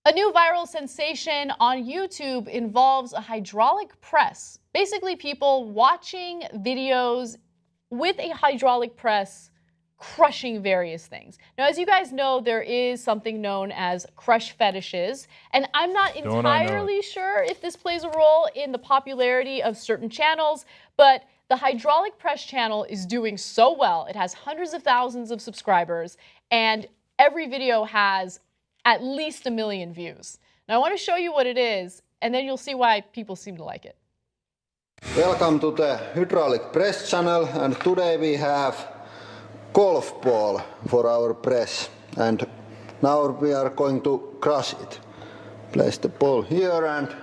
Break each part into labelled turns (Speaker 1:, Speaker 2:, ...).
Speaker 1: A new viral sensation on YouTube involves a hydraulic press. Basically, people watching videos with a hydraulic press crushing various things. Now, as you guys know, there is something known as crush fetishes, and I'm not entirely sure if this plays a role in the popularity of certain channels, but the hydraulic press channel is doing so well. It has hundreds of thousands of subscribers, and every video has at least 1 million views. Now, I want to show you what it is, and then you'll see why people seem to like it.
Speaker 2: Welcome to the hydraulic press channel, and today we have golf ball for our press, and now we are going to crush it. Place the ball here and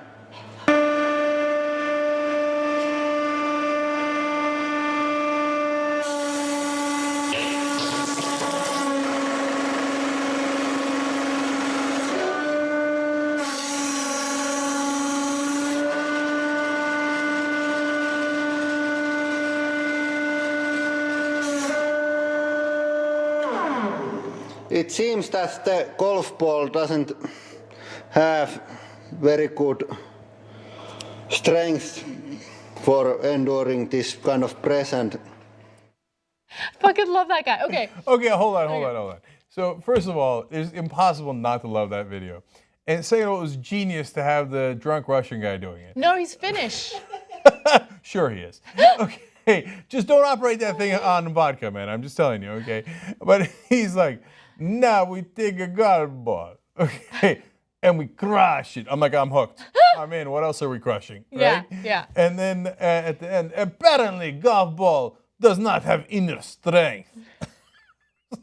Speaker 2: it seems that the golf ball doesn't have very good strength for enduring this kind of press. And
Speaker 1: fucking love that guy. Okay.
Speaker 3: Okay, hold on. So first of all, it's impossible not to love that video. And second of all, it was genius to have the drunk Russian guy doing it.
Speaker 1: No, he's Finnish.
Speaker 3: Sure he is. Okay, just don't operate that thing on vodka, man. I'm just telling you, okay? But he's like, now we take a golf ball, okay, and we crush it. I'm like, I'm hooked. I'm in. What else are we crushing? Right?
Speaker 1: Yeah.
Speaker 3: And then at the end, apparently golf ball does not have inner strength.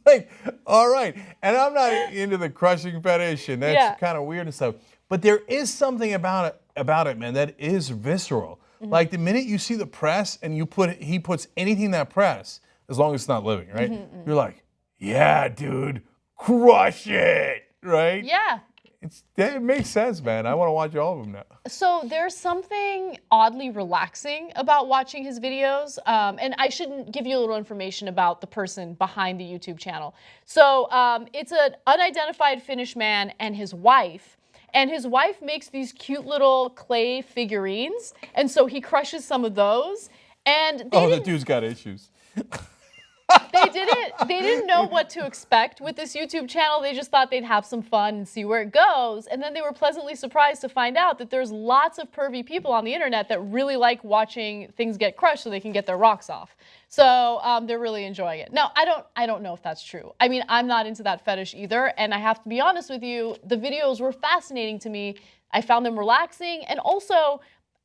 Speaker 3: Like, all right. And I'm not into the crushing fetish, and that's kind of weird and stuff. But there is something about it, man, that is visceral. Mm-hmm. Like the minute you see the press and he puts anything in that press, as long as it's not living, right? Mm-hmm. You're like, yeah, dude, crush it, right?
Speaker 1: Yeah.
Speaker 3: It makes sense, man. I want to watch all of them now.
Speaker 1: So there's something oddly relaxing about watching his videos. And I shouldn't give you a little information about the person behind the YouTube channel. So it's an unidentified Finnish man and his wife. And his wife makes these cute little clay figurines. And so he crushes some of those. And
Speaker 3: the dude's got issues.
Speaker 1: They didn't know what to expect with this YouTube channel. They just thought they'd have some fun and see where it goes. And then they were pleasantly surprised to find out that there's lots of pervy people on the internet that really like watching things get crushed so they can get their rocks off. So they're really enjoying it. Now, I don't know if that's true. I mean, I'm not into that fetish either. And I have to be honest with you, the videos were fascinating to me. I found them relaxing. And also,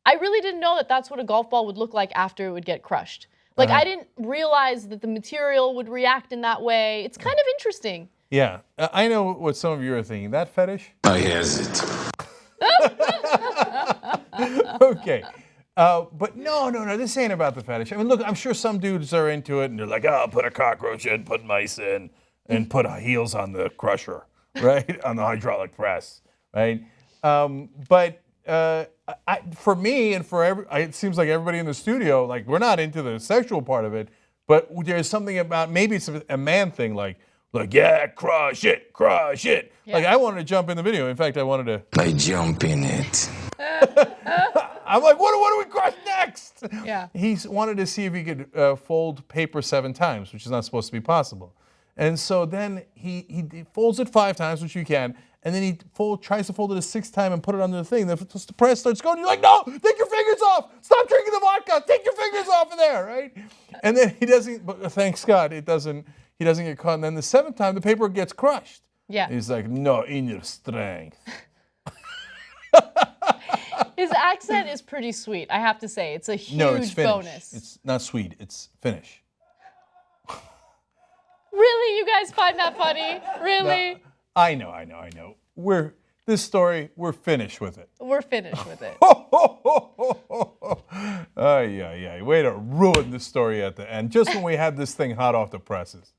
Speaker 1: I really didn't know that that's what a golf ball would look like after it would get crushed. Like, I didn't realize that the material would react in that way. It's kind of interesting.
Speaker 3: Yeah. I know what some of you are thinking. That fetish?
Speaker 4: Oh, here's it.
Speaker 3: Okay. But no, this ain't about the fetish. I mean, look, I'm sure some dudes are into it, and they're like, oh, I'll put a cockroach in, put mice in, and put heels on the crusher, right? On the hydraulic press, right? For me and it seems like everybody in the studio, like we're not into the sexual part of it, but there's something about, maybe it's a man thing, like yeah, crush it. Yeah. Like I wanted to jump in the video. In fact, I wanted to.
Speaker 4: I jump in it.
Speaker 3: I'm like, what do we crush next?
Speaker 1: Yeah.
Speaker 3: He wanted to see if he could fold paper 7 times, which is not supposed to be possible. And so then he folds it 5 times, which you can. And then he tries to fold it a 6th time and put it under the thing. The press starts going. You're like, no, take your fingers off. Stop drinking the vodka. Take your fingers off of there, right? And then he doesn't. But thanks God, he doesn't get caught. And then the 7th time, the paper gets crushed.
Speaker 1: Yeah.
Speaker 3: He's like, no inner strength.
Speaker 1: His accent is pretty sweet, I have to say. It's a huge bonus.
Speaker 3: It's not sweet. It's Finnish.
Speaker 1: Really? You guys find that funny? Really?
Speaker 3: No. I know. We're finished with it.
Speaker 1: We're finished with it.
Speaker 3: Way to ruin the story at the end, just when we had this thing hot off the presses.